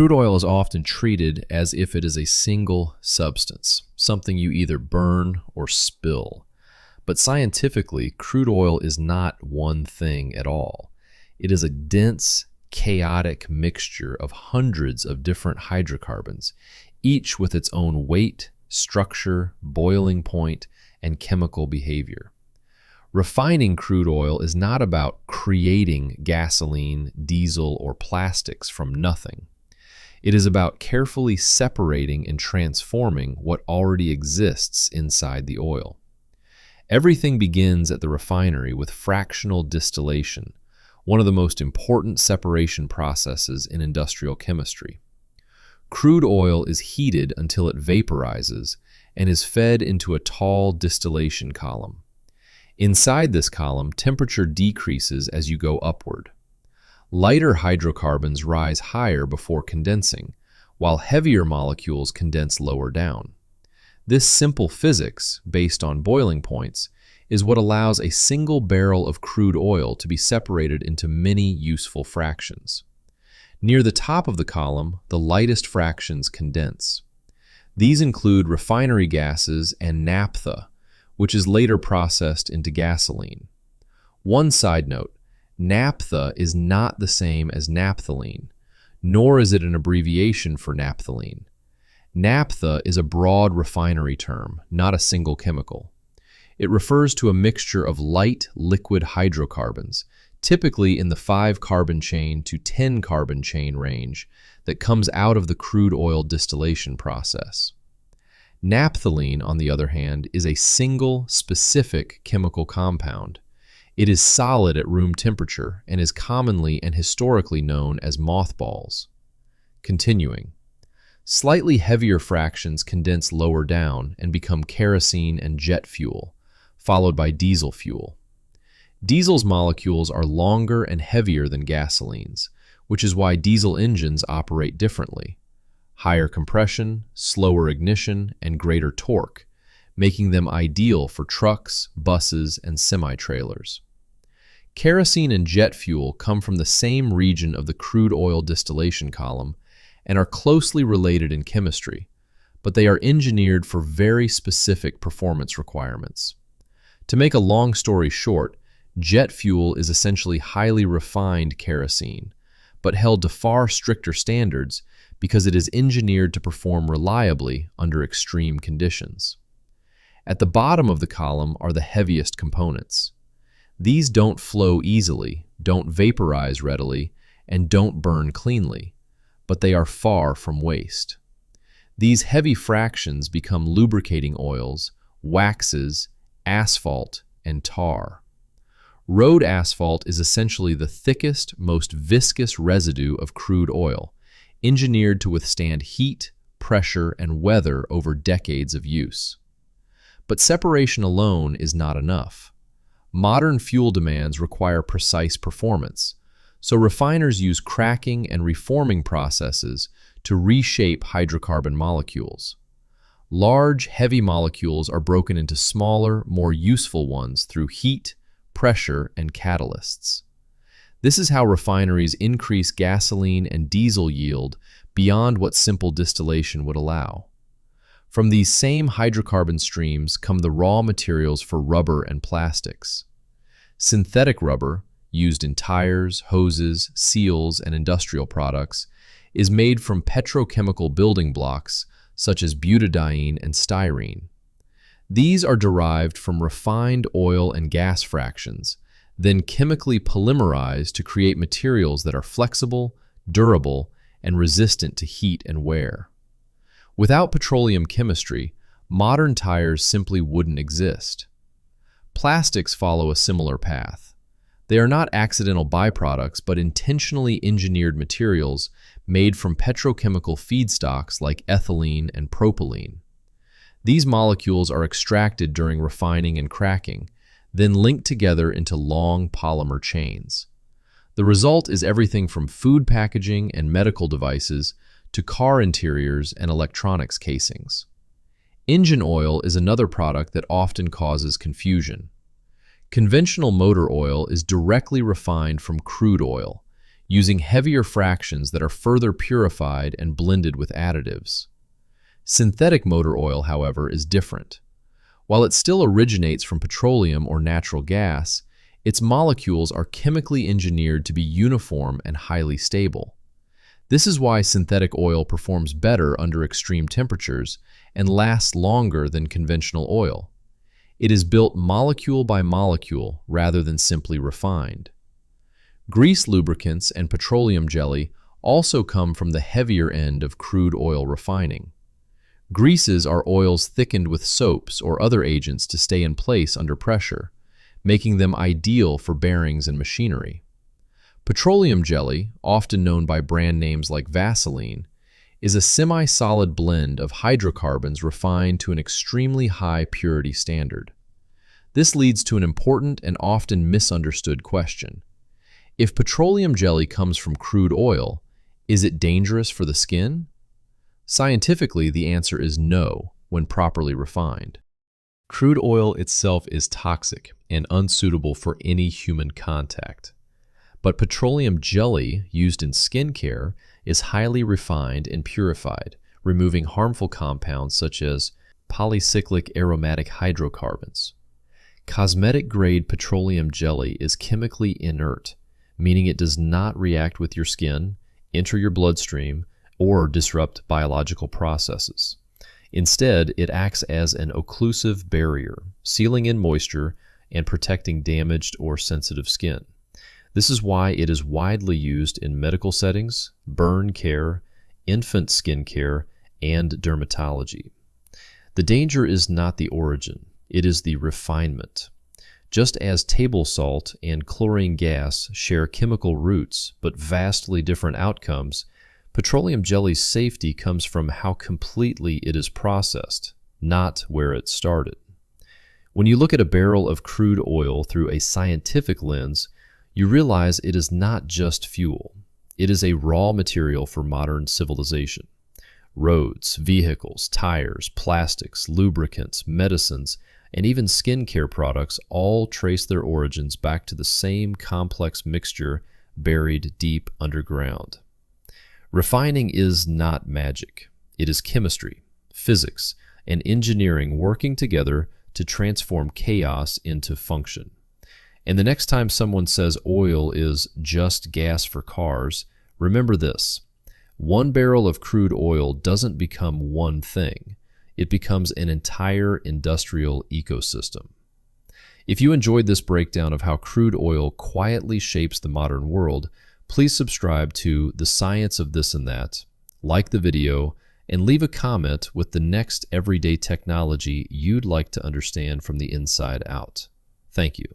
Crude oil is often treated as if it is a single substance, something you either burn or spill. But scientifically, crude oil is not one thing at all. It is a dense, chaotic mixture of hundreds of different hydrocarbons, each with its own weight, structure, boiling point, and chemical behavior. Refining crude oil is not about creating gasoline, diesel, or plastics from nothing. It is about carefully separating and transforming what already exists inside the oil. Everything begins at the refinery with fractional distillation, one of the most important separation processes in industrial chemistry. Crude oil is heated until it vaporizes and is fed into a tall distillation column. Inside this column, temperature decreases as you go upward. Lighter hydrocarbons rise higher before condensing, while heavier molecules condense lower down. This simple physics, based on boiling points, is what allows a single barrel of crude oil to be separated into many useful fractions. Near the top of the column, the lightest fractions condense. These include refinery gases and naphtha, which is later processed into gasoline. One side note, naphtha is not the same as naphthalene, nor is it an abbreviation for naphthalene. Naphtha is a broad refinery term, not a single chemical. It refers to a mixture of light liquid hydrocarbons, typically in the 5-carbon chain to 10-carbon chain range, that comes out of the crude oil distillation process. Naphthalene, on the other hand, is a single, specific chemical compound. It is solid at room temperature and is commonly and historically known as mothballs. Continuing. Slightly heavier fractions condense lower down and become kerosene and jet fuel, followed by diesel fuel. Diesel's molecules are longer and heavier than gasoline's, which is why diesel engines operate differently. Higher compression, slower ignition, and greater torque, making them ideal for trucks, buses, and semi-trailers. Kerosene and jet fuel come from the same region of the crude oil distillation column and are closely related in chemistry, but they are engineered for very specific performance requirements. To make a long story short, jet fuel is essentially highly refined kerosene, but held to far stricter standards because it is engineered to perform reliably under extreme conditions. At the bottom of the column are the heaviest components. These don't flow easily, don't vaporize readily, and don't burn cleanly, but they are far from waste. These heavy fractions become lubricating oils, waxes, asphalt, and tar. Road asphalt is essentially the thickest, most viscous residue of crude oil, engineered to withstand heat, pressure, and weather over decades of use. But separation alone is not enough. Modern fuel demands require precise performance, so refiners use cracking and reforming processes to reshape hydrocarbon molecules. Large, heavy molecules are broken into smaller, more useful ones through heat, pressure, and catalysts. This is how refineries increase gasoline and diesel yield beyond what simple distillation would allow. From these same hydrocarbon streams come the raw materials for rubber and plastics. Synthetic rubber, used in tires, hoses, seals, and industrial products, is made from petrochemical building blocks such as butadiene and styrene. These are derived from refined oil and gas fractions, then chemically polymerized to create materials that are flexible, durable, and resistant to heat and wear. Without petroleum chemistry, modern tires simply wouldn't exist. Plastics follow a similar path. They are not accidental byproducts, but intentionally engineered materials made from petrochemical feedstocks like ethylene and propylene. These molecules are extracted during refining and cracking, then linked together into long polymer chains. The result is everything from food packaging and medical devices to car interiors and electronics casings. Engine oil is another product that often causes confusion. Conventional motor oil is directly refined from crude oil, using heavier fractions that are further purified and blended with additives. Synthetic motor oil, however, is different. While it still originates from petroleum or natural gas, its molecules are chemically engineered to be uniform and highly stable. This is why synthetic oil performs better under extreme temperatures and lasts longer than conventional oil. It is built molecule by molecule rather than simply refined. Grease lubricants and petroleum jelly also come from the heavier end of crude oil refining. Greases are oils thickened with soaps or other agents to stay in place under pressure, making them ideal for bearings and machinery. Petroleum jelly, often known by brand names like Vaseline, is a semi-solid blend of hydrocarbons refined to an extremely high purity standard. This leads to an important and often misunderstood question. If petroleum jelly comes from crude oil, is it dangerous for the skin? Scientifically, the answer is no when properly refined. Crude oil itself is toxic and unsuitable for any human contact. But petroleum jelly used in skincare is highly refined and purified, removing harmful compounds such as polycyclic aromatic hydrocarbons. Cosmetic-grade petroleum jelly is chemically inert, meaning it does not react with your skin, enter your bloodstream, or disrupt biological processes. Instead, it acts as an occlusive barrier, sealing in moisture and protecting damaged or sensitive skin. This is why it is widely used in medical settings, burn care, infant skin care, and dermatology. The danger is not the origin, it is the refinement. Just as table salt and chlorine gas share chemical roots but vastly different outcomes, petroleum jelly's safety comes from how completely it is processed, not where it started. When you look at a barrel of crude oil through a scientific lens, you realize it is not just fuel. It is a raw material for modern civilization. Roads, vehicles, tires, plastics, lubricants, medicines, and even skincare products all trace their origins back to the same complex mixture buried deep underground. Refining is not magic. It is chemistry, physics, and engineering working together to transform chaos into function. And the next time someone says oil is just gas for cars, remember this: one barrel of crude oil doesn't become one thing. It becomes an entire industrial ecosystem. If you enjoyed this breakdown of how crude oil quietly shapes the modern world, please subscribe to The Science of This and That, like the video, and leave a comment with the next everyday technology you'd like to understand from the inside out. Thank you.